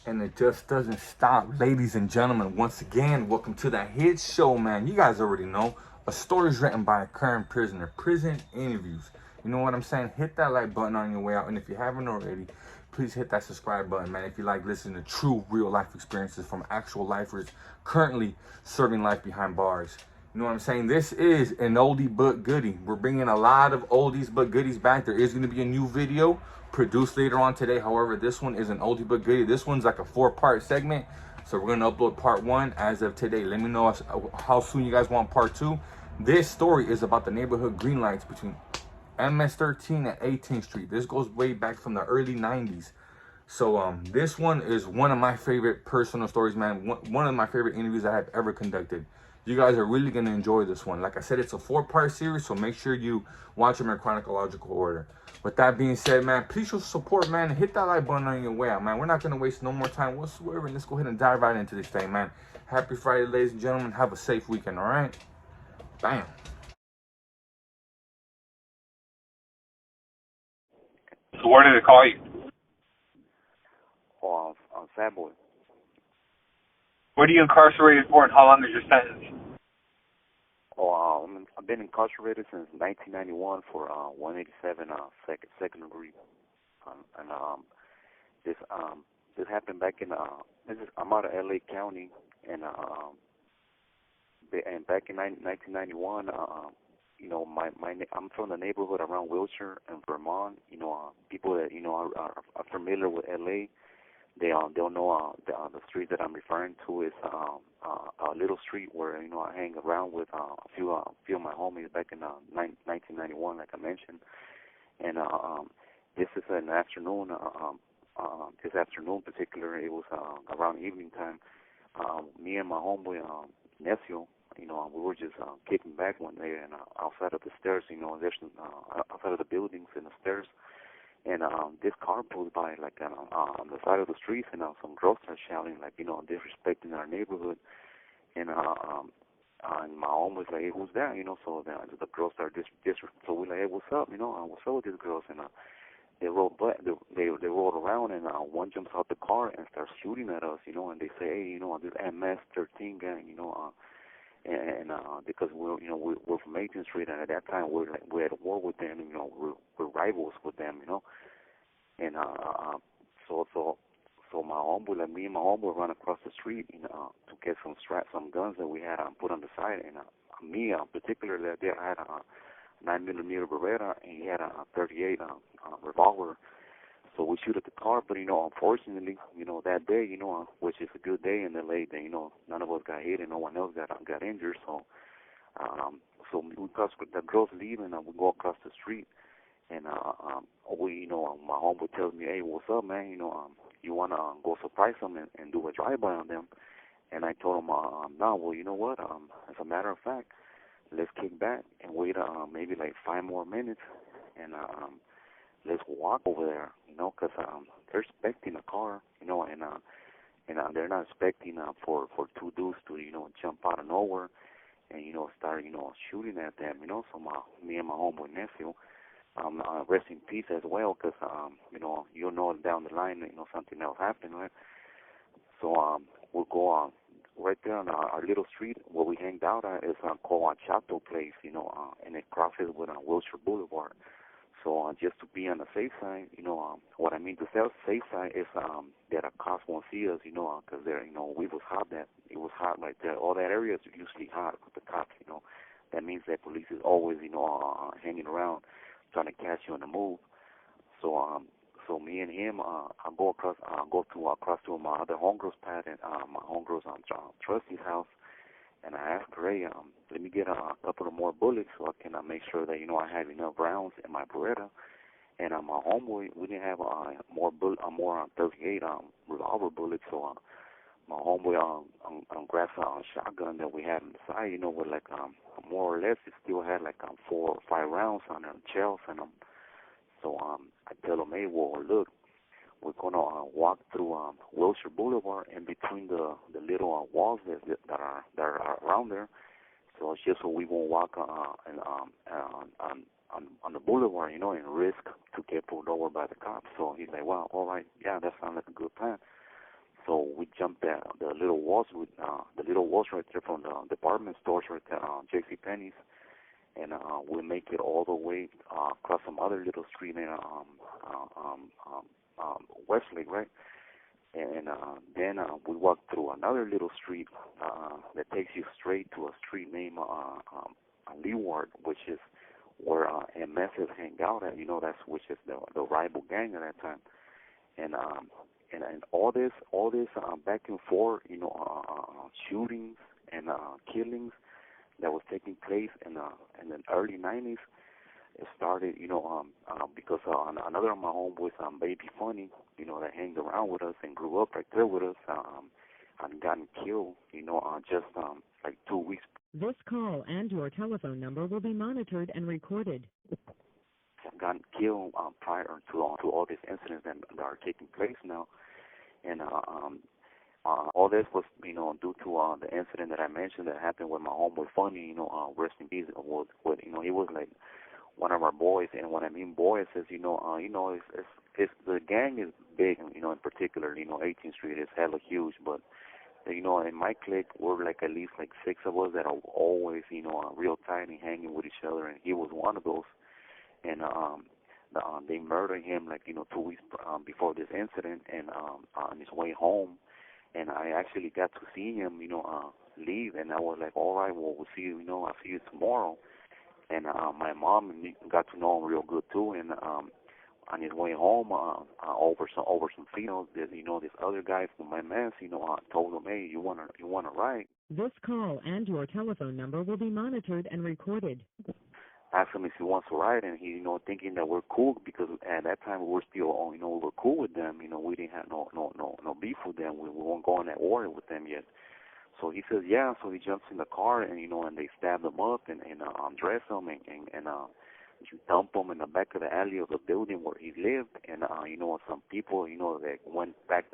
And it just doesn't stop. Ladies and gentlemen, once again, welcome to the hit show, man. You guys already know. A story is written by a current prisoner. Prison interviews. You know what I'm saying? Hit that like button on your way out. And if you haven't already, please hit that subscribe button, man. If you like listening to true, real life experiences from actual lifers currently serving life behind bars. You know what I'm saying? This is an oldie but goodie. We're bringing a lot of oldies but goodies back. There is going to be a new video produced later on today. However, this one is an oldie but goodie. This one's like a 4-part segment. So we're going to upload part 1 as of today. Let me know how soon you guys want part 2. This story is about the neighborhood green lights between MS13 and 18th Street. This goes way back from the early 90s. So this one is one of my favorite personal stories, man. One of my favorite interviews I have ever conducted. You guys are really going to enjoy this one. Like I said, it's a 4-part series, so make sure you watch them in chronological order. With that being said, man, please show support, man. Hit that like button on your way out, man. We're not going to waste no more time whatsoever, and let's go ahead and dive right into this thing, man. Happy Friday, ladies and gentlemen. Have a safe weekend, all right? Bam. So where did it call you? Oh, on Sad Boy. What are you incarcerated for, and how long is your sentence? Oh, I've been incarcerated since 1991 for 187 second degree, and this this happened back in I'm out of LA County, and back in 1991, I'm from the neighborhood around Wilshire and Vermont. People that are familiar with LA. They'll know the street that I'm referring to is a little street where I hang around with a few of my homies back in 1991, like I mentioned. And this is an afternoon. This afternoon, particular, it was around evening time. Me and my homeboy nephew, we were just kicking back one day, and outside of the stairs, there's outside of the buildings and the stairs. And this car pulled by, like on the side of the street, and some girls start shouting, like, disrespecting our neighborhood. And my mom was like, "Hey, who's that?" So the girls started so we're like, "Hey, what's up?" What's up with these girls? And they rolled back, they rolled around, and one jumps out the car and starts shooting at us, and they say, "Hey, this MS-13 gang, and because we're from 18th Street, and at that time we're at war with them, we're rivals with them, and so my homeboy, like me and my homeboy, run across the street, to get some guns that we had put on the side, and me particularly that day I had a 9mm Beretta, and he had a 38 revolver. So we shoot at the car, but unfortunately, that day, which is a good day in LA, that none of us got hit and no one else got injured. So, the girls leave, and we go across the street, and my homeboy tells me, "Hey, what's up, man? You wanna go surprise them and do a drive-by on them?" And I told him, "No, well, you know what? As a matter of fact, let's kick back and wait maybe like 5 more minutes, and let's walk over there, because they're expecting a car, and they're not expecting for 2 dudes to, jump out of nowhere and, start, shooting at them, So me and my homeboy nephew, rest in peace as well, because, down the line, something else happened, right? So we'll go right there on our little street where we hanged out at is called Chato Place, and it crosses with Wilshire Boulevard. So just to be on the safe side, what I mean to say safe side is that a cops won't see us, because they're, we was hot it was hot right there. All that area is usually hot with the cops, That means that police is always, hanging around trying to catch you on the move. So me and him, I go across to my other homegirl's pad, and my homegirl's Trusty's house. And I asked her, "Hey, let me get a couple of more bullets so I can make sure that, I have enough rounds in my Beretta." And my homeboy, we didn't have more 38 revolver bullets, so my homeboy grabbed a shotgun that we had on the side, with like more or less it still had like 4 or 5 rounds on them, shells in them. So I tell him, "Hey, well, look, we're gonna walk through Wilshire Boulevard, in between the little walls that are around there. So it's just so we won't walk on the boulevard, and risk to get pulled over by the cops." So he's like, "Well, all right, yeah, that sounds like a good plan." So we jumped the little walls right there from the department stores right there, J.C. Penney's, and we make it all the way across some other little street in Westlake, right? And then we walk through another little street that takes you straight to a street named Leeward, which is where MSs hang out at. You know, which is the rival gang at that time. And all this back and forth, you know, shootings and killings that was taking place in the early 90s. It started, you know, because another of my homeboys, Baby Funny, you know, that hanged around with us and grew up right there with us, had gotten killed, you know, just like 2 weeks. This call and your telephone number will be monitored and recorded. Gotten killed prior to all these incidents that are taking place now, and all this was, you know, due to the incident that I mentioned that happened with my homeboy Funny, you know, rest in peace. You know, he was like one of our boys, and when I mean boys is, you know, it's the gang is big, you know, in particular, you know, 18th Street is hella huge, but you know, in my clique, we're like at least like 6 of us that are always, you know, real tight and hanging with each other, and he was one of those. And they murdered him like, you know, 2 weeks before this incident, and on his way home, and I actually got to see him, you know, leave, and I was like, all right, well, we'll see you, you know, I'll see you tomorrow. And my mom got to know him real good too, and on his way home, over some fields, you know, this other guy from my mess, you know, told him, hey, you wanna ride? This call and your telephone number will be monitored and recorded. Asked him if he wants to ride, and he, you know, thinking that we're cool because at that time we were still, you know, we were cool with them. You know, we didn't have no beef with them. We weren't going at war with them yet. So he says, yeah. So he jumps in the car, and you know, and they stab him up and undress him and dump him in the back of the alley of the building where he lived. And you know, some people, you know, that went back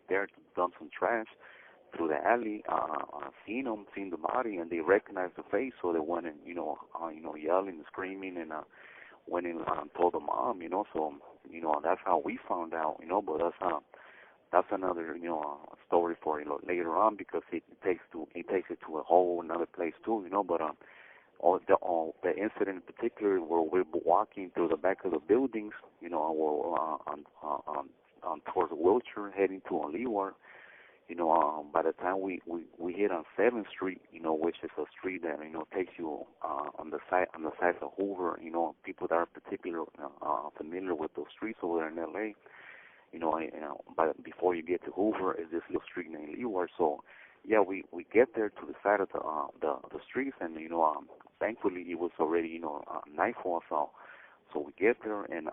there to dump some trash through the alley, seen the body, and they recognized the face, so they went and, you know, yelling and screaming, and went and told the mom, you know. So, you know, that's how we found out, you know. But that's another, you know, story for, you know, later on, because it takes it to a whole another place too, you know. But all the incident in particular where we're walking through the back of the buildings, you know, on towards Wilshire, heading to Leeward. You know, by the time we hit on 7th Street, you know, which is a street that, you know, takes you on the side of Hoover, you know, people that are particularly familiar with those streets over there in L.A., you know, but before you get to Hoover is this little street named Leeward. So, yeah, we get there to the side of the streets, and, you know, thankfully it was already, you know, nightfall, so we get there, and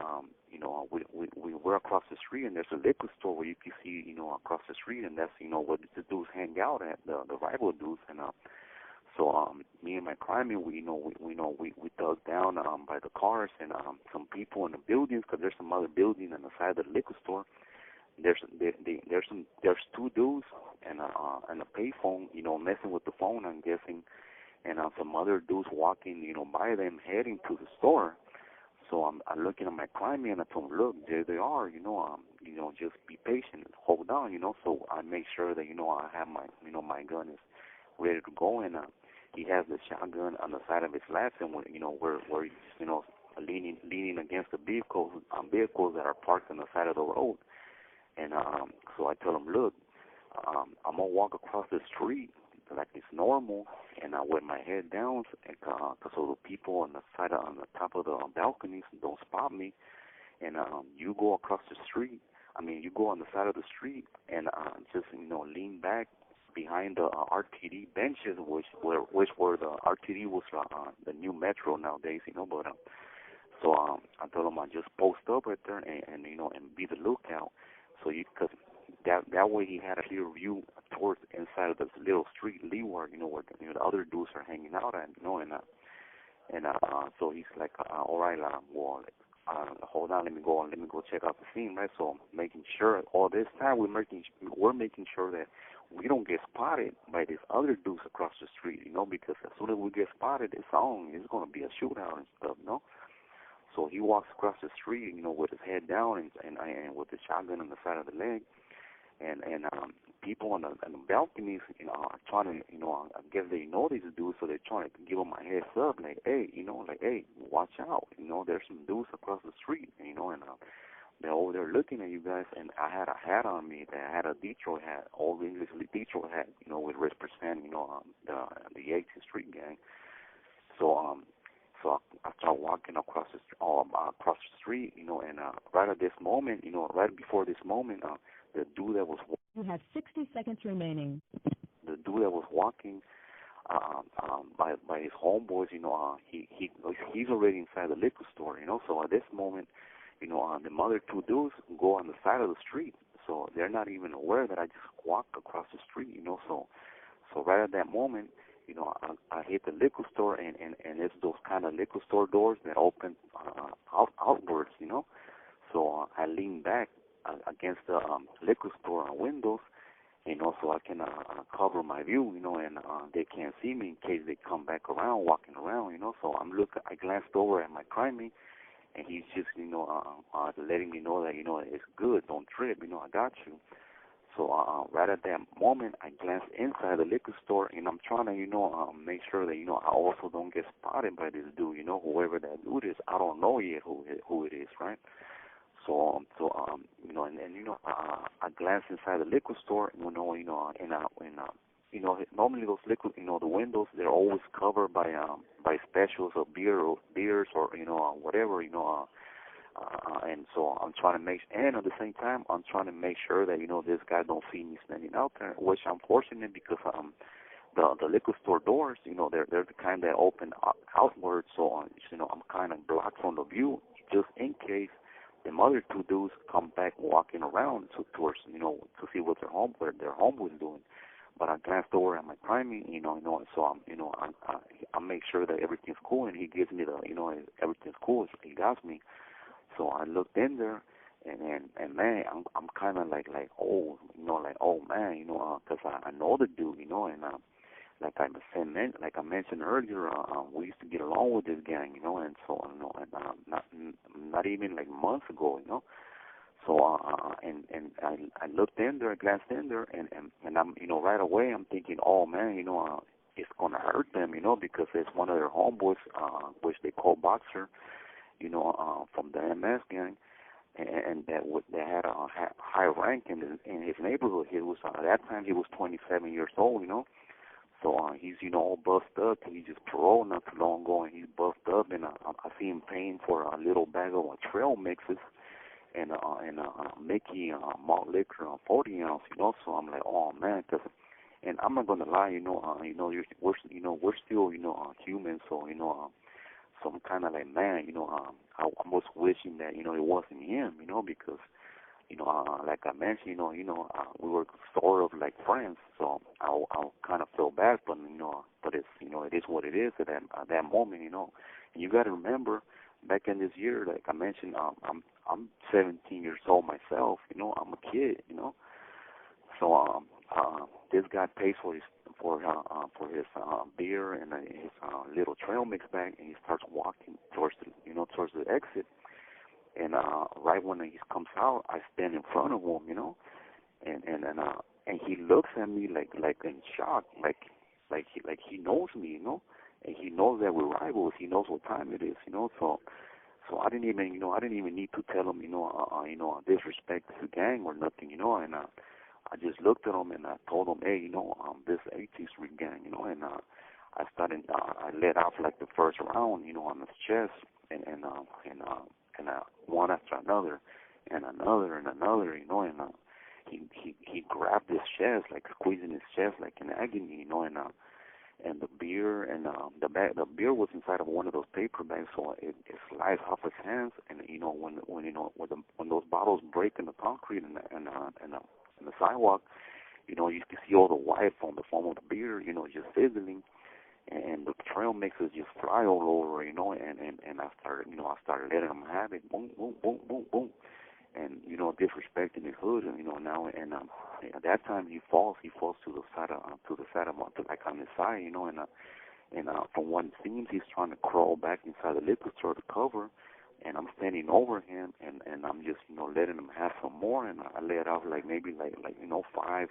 you know, we're across the street, and there's a liquor store where you can see, you know, across the street, and that's, you know, where the dudes hang out at, the rival dudes. And so me and my crime, we dug down by the cars, and some people in the buildings, because there's some other building on the side of the liquor store. There's 2 dudes and a payphone, you know, messing with the phone, I'm guessing, and some other dudes walking, you know, by them heading to the store. So I'm looking at my crime, and I told him, look, there they are, you know, just be patient, hold on, you know. So I make sure that, you know, I have my, you know, my gun is ready to go, and he has the shotgun on the side of his laps, and you know, we're you know, leaning against the vehicles that are parked on the side of the road. And so I tell him, look, I'm gonna walk across the street like it's normal, and with my head down, so the people on the top of the balconies don't spot me. And you go across the street. You go on the side of the street, and just, you know, lean back behind the RTD benches, which were the RTD was the new Metro nowadays, you know. But so I told him I just post up right there and you know, and be the lookout. So because that way he had a clear view towards inside of this little street, Leeward, you know, where the other dudes are hanging out at, you know, and so he's like, all right, well, hold on, let me go check out the scene, right? So making sure all this time we're making sure that we don't get spotted by these other dudes across the street, you know, because as soon as we get spotted, it's going to be a shootout and stuff, you know. So he walks across the street, you know, with his head down and with the shotgun on the side of the leg. and people on the balconies, are trying to, I guess they know these dudes, so they're trying to give them a heads up, like, hey, like, hey, watch out, there's some dudes across the street, and they're over there looking at you guys, and I had a hat on me that had a Detroit hat, old English Detroit hat, with represent, the 18th Street gang. So I start walking across the street, and right at this moment, right before this moment, the dude that was You have 60 seconds remaining. the dude that was walking by his homeboys, he's already inside the liquor store, So at this moment, the mother two dudes go on the side of the street, so they're not even aware that I just walk across the street, So right at that moment, I hit the liquor store, and it's those kind of liquor store doors that open outwards, So I lean back against the liquor store windows, so I can cover my view, and they can't see me in case they come back around, walking around, So I glanced over at my crimey, and he's just, letting me know that, it's good, don't trip, I got you. So right at that moment, I glanced inside the liquor store, and I'm trying to, make sure that, I also don't get spotted by this dude, whoever that dude is. I don't know yet who it is, right? So, I glanced inside the liquor store, normally those liquor, the windows, they're always covered by specials of beers or, whatever, and so I'm trying to and at the same time, I'm trying to make sure that, this guy don't see me standing out there, which I'm fortunate because, the liquor store doors, they're the kind that open outward, so, I'm kind of blocked from the view, just in case the other two dudes come back walking around towards, to see what their home was doing. But I glanced over at my priming, so I make sure that everything's cool, and he gives me the, everything's cool, he got me. So I looked in there, and man, I'm kind of like, oh, oh man, because I know the dude, and like I mentioned earlier, we used to get along with this gang, and so, and not even like months ago, So and I looked in there, I glanced in there, and I'm, right away I'm thinking, oh man, it's gonna hurt them, because it's one of their homeboys, which they call Boxer, from the MS gang, and that had a high rank in his neighborhood. He was at that time he was 27 years old, So he's all buffed up. He just paroled not too long ago, and he's buffed up. And I see him paying for a little bag of trail mixes and Mickey malt liquor, 40 ounce. So I'm like, oh man, and I'm not gonna lie, we're still human, so so I'm kind of like, man, I was wishing that it wasn't him, because like I mentioned, we were sort of like friends, so I kind of feel bad, but but it's it is what it is at that moment, And you got to remember, back in this year, like I mentioned, I'm 17 years old myself, I'm a kid, So this guy pays for his beer and his little trail mix bag, and he starts walking towards the exit. And right when he comes out, I stand in front of him, and he looks at me like in shock, like he knows me, and he knows that we're rivals. He knows what time it is, So I didn't even need to tell him, disrespect the gang or nothing, and I just looked at him and I told him, hey, this 18th Street gang, and I started, I let off like the first round, on his chest, and one after another, and another, and he grabbed his chest, like squeezing his chest like in agony, and the beer and the beer was inside of one of those paper bags, so it slides off his hands, and when those bottles break in the concrete and the sidewalk, you can see all the white from the foam of the beer, just sizzling, and the trail mixes just fly all over, and I started letting him have it, boom, boom, boom, boom, boom, and disrespecting his hood, now, and at that time he falls to the side of like on his side, and from what it seems, he's trying to crawl back inside the liquor store to cover, and I'm standing over him, and I'm just, letting him have some more, and I let off like maybe like five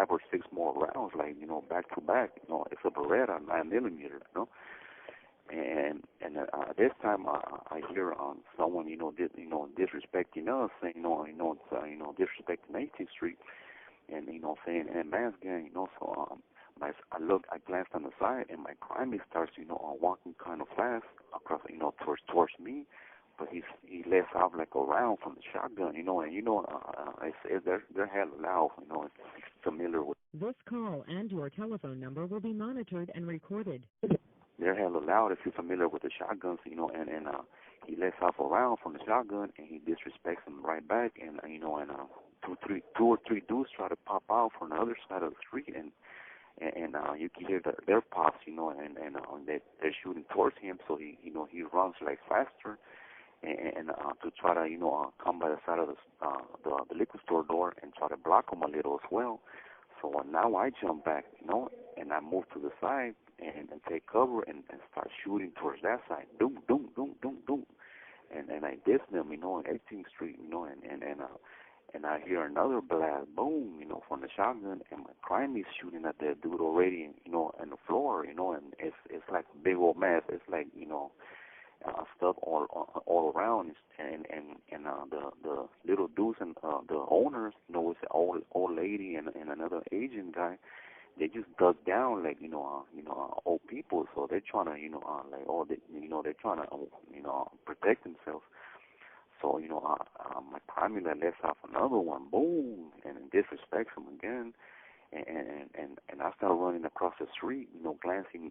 or six more rounds, like, back to back. It's a Beretta 9mm, and this time I hear someone, disrespecting us, saying, disrespecting 18th Street, and saying, "Hey, man's gang," so I glanced on the side, and my crime starts, walking kind of fast across, towards me, but he lets off like a round from the shotgun, and they're hella loud, it's familiar with. This call and your telephone number will be monitored and recorded. They're hella loud if you're familiar with the shotguns, and he lets off a round from the shotgun, and he disrespects them right back, and two or three dudes try to pop out from the other side of the street, and you can hear their pops, and they're shooting towards him, so he runs like faster, and to try to come by the side of the liquor store door and try to block him a little as well. So now I jump back, and I move to the side and take cover and start shooting towards that side. Doom, doom, doom, doom, doom. And I diss them, on 18th Street, and I hear another blast, boom, from the shotgun, and my crime is shooting at that dude already, on the floor, and it's like a big old mess. It's like, stuff all around, and the little dudes and the owners, it's an old lady and another Asian guy. They just dug down like old people, so they're trying to they're trying to protect themselves. So my primary lets off another one, boom, and disrespects him again, and I start running across the street, glancing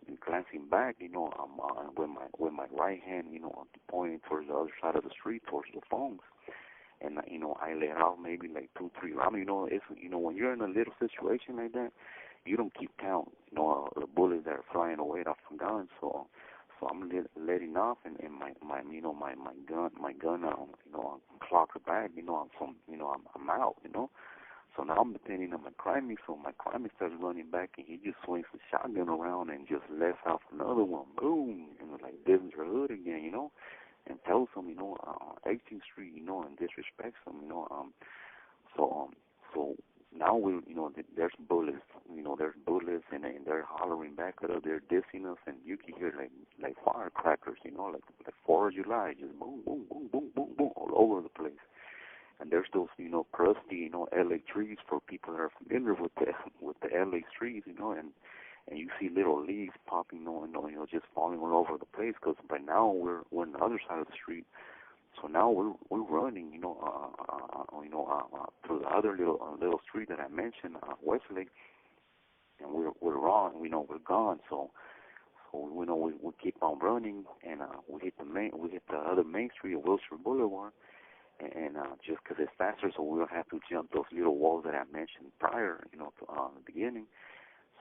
back, with my right hand, pointing towards the other side of the street, towards the phones, and I let out maybe like 2-3 rounds. It's when you're in a little situation like that, you don't keep count, the bullets that are flying away off the gun. So I'm letting off, and my gun, clocked back, I'm out, So now I'm depending on my crime, so my crime starts running back, and he just swings the shotgun around and just lets off another one, boom, and like this is your hood again, and tells him, 18th Street, and disrespects him, so now there's bullets, and they're hollering back at us, they're dissing us, and you can hear like firecrackers, like 4th of July, just boom, boom, boom, boom, boom, boom, all over the place. And there's those, crusty, LA trees for people that are familiar with the LA trees, and you see little leaves popping, just falling all over the place. Because by now we're on the other side of the street, so now we're running, through the other little street that I mentioned, Westlake, and we're wrong, we're gone. So we keep on running, and we hit the other main street, Wilshire Boulevard. And just because it's faster, so we don't have to jump those little walls that I mentioned prior, to the beginning.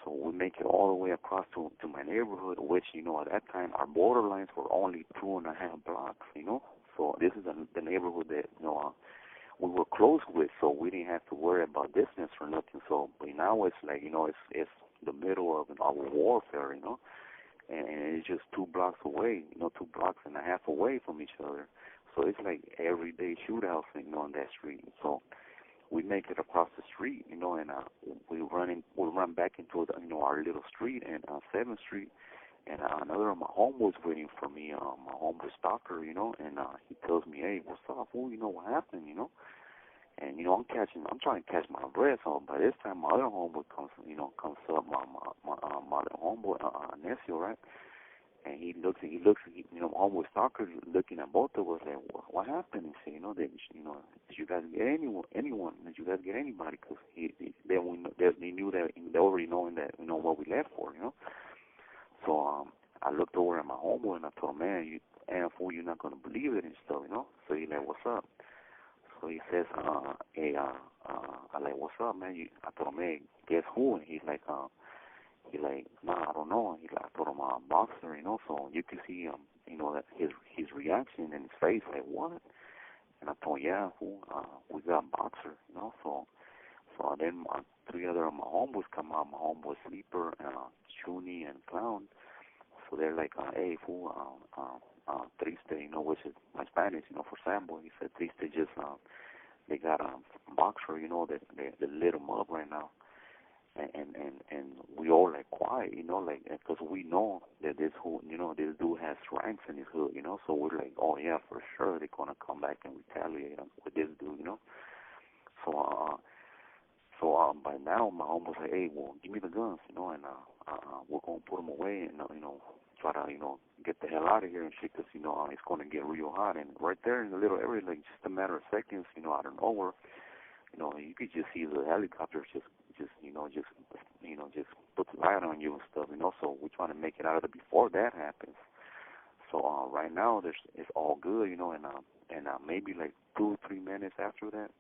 So we make it all the way across to my neighborhood, which, at that time, our borderlines were only 2.5 blocks, So this is the neighborhood that, we were close with, so we didn't have to worry about distance or nothing. So but now it's like, it's the middle of our warfare, and it's just 2 blocks away, 2.5 blocks away from each other. So it's like everyday shootouts, on that street. So we make it across the street, and we run back into the, our little street, and 7th Street, and another of my homeboys waiting for me, my homeboy stalker, and he tells me, "Hey, what's up, fool? What happened, And I'm trying to catch my breath. So by this time, my other homeboy comes up, my other homeboy, nephew, right? And he looks, homeboy stalker looking at both of us like, what happened? And say, did you guys get anyone? Did you guys get anybody? Because they knew that, they already knowing that, what we left for, So I looked over at my homeboy and I told him, man, fool, you're not going to believe it and stuff, So he's like, what's up? So he says, hey, I'm like, what's up, man? I told him, hey, guess who? And he's like, nah, I don't know. I told him, boxer, so you can see, that his reaction and his face, like, what? And I told him, yeah, fool, we got boxer, so then 3 other of my homeboys come out, my homeboy Sleeper, Shuni, and Clown. So they're like, hey, fool, triste, which is my Spanish, for Sambo. He said triste just they got a boxer, they lit him up right now, and we all like quiet, like because we know that this dude has ranks in his hood, so we're like, oh yeah, for sure they're gonna come back and retaliate with this dude. So by now my home was like, hey, well, give me the guns, and we're gonna put them away and try to get the hell out of here and shit, because it's gonna get real hot. And right there in the little area, like just a matter of seconds, out of nowhere, you could just see the helicopters just put the light on you and stuff, So we're trying to make it out of it before that happens. So right now it's all good, and maybe like 2 or 3 minutes after that,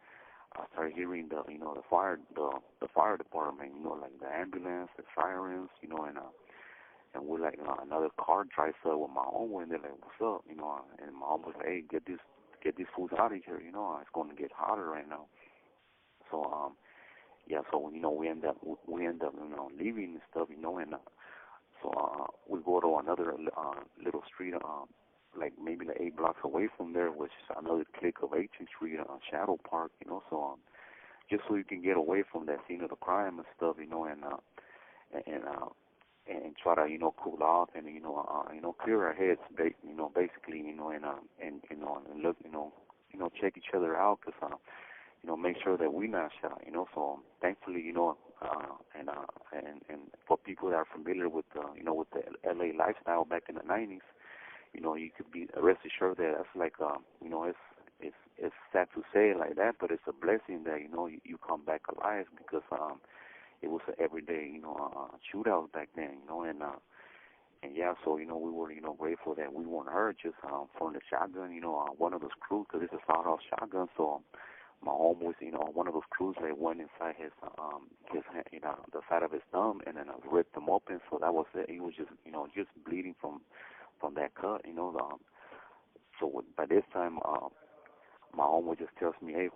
I started hearing the fire department, like the ambulance, the sirens, and we're like another car drives up with my homeboy, and they're like, what's up, and my homeboy's like, hey, get these fools out of here, it's going to get hotter right now. So yeah, so we end up leaving and stuff, and so we go to another little street, like maybe like 8 blocks away from there, which is another click of 18th Street, Shadow Park, so just so you can get away from that scene of the crime and stuff, and try to cool off and clear our heads, basically, and look, check each other out, because make sure that we not shot, So thankfully, and for people that are familiar with with the LA lifestyle back in the 90s, you could be rest assured that that's like it's sad to say it like that, but it's a blessing that you come back alive, because it was an everyday shootout back then, and yeah, so we were grateful that we weren't hurt just from the shotgun, one of those crews, because it's a sawed-off shotgun, so my home was one of those crews that went inside his the side of his thumb, and then I ripped him open, so that was it. He was just just bleeding from that cut, So by this time, my homeboy just tells me, hey,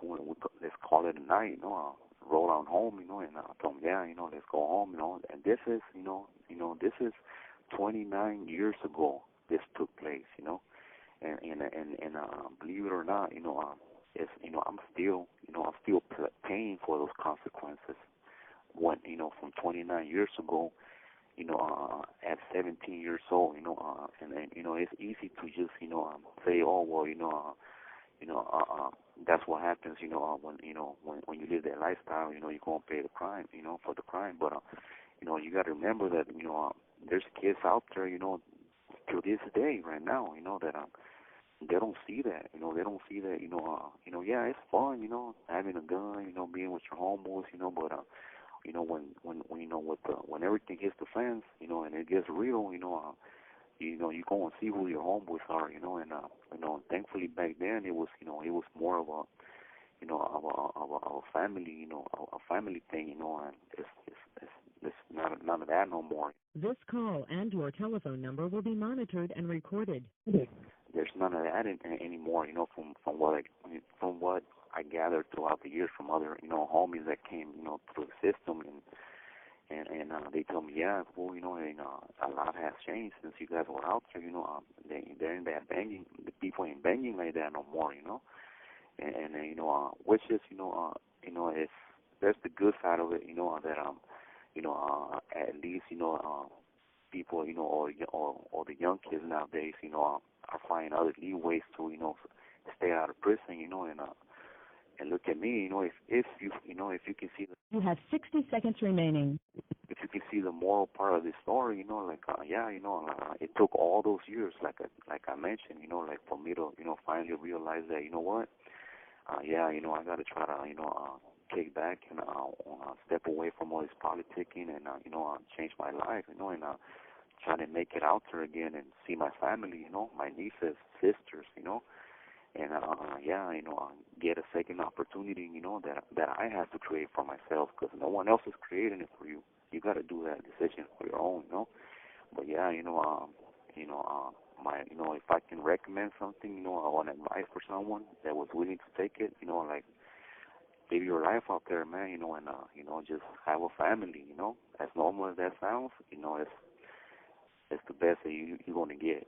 let's call it a night, roll on home, and I told him, yeah, let's go home, and this is, this is 29 years ago this took place, and believe it or not, it's, I'm still paying for those consequences when, from 29 years ago, at 17 years old, and it's easy to just, say, oh, well, that's what happens, when you live that lifestyle, you're going to pay the crime, for the crime. But, you got to remember that, there's kids out there, to this day right now, that they don't see that, they don't see that, yeah, it's fun, having a gun, being with your homeboys, but, when everything hits the fence, and it gets real, you go and see who your homeboys are, and thankfully back then it was more of a, of a family, a family thing, and it's not none of that no more. This call and your telephone number will be monitored and recorded. There's none of that anymore, from what I gathered throughout the years from other, homies that came, through the system, and they told me, yeah, well, a lot has changed since you guys were out there, they're in that banging, the people ain't banging like that no more, and which is, it's, there's the good side of it, that, at least, people, or the young kids nowadays, are finding other new ways to, stay out of prison, and look at me, if you can see You have 60 seconds remaining. if you can see the moral part of this story, it took all those years, like I mentioned, like for me to, finally realize that, what, I got to try to, kick back and step away from all this politicking and, change my life, and try to make it out there again and see my family, my nieces, sisters, and get a second opportunity, that I have to create for myself, because no one else is creating it for you. You got to do that decision for your own, But yeah, my, if I can recommend something, I want advice for someone that was willing to take it, like live your life out there, man, and just have a family, as normal as that sounds, it's the best that you're going to get,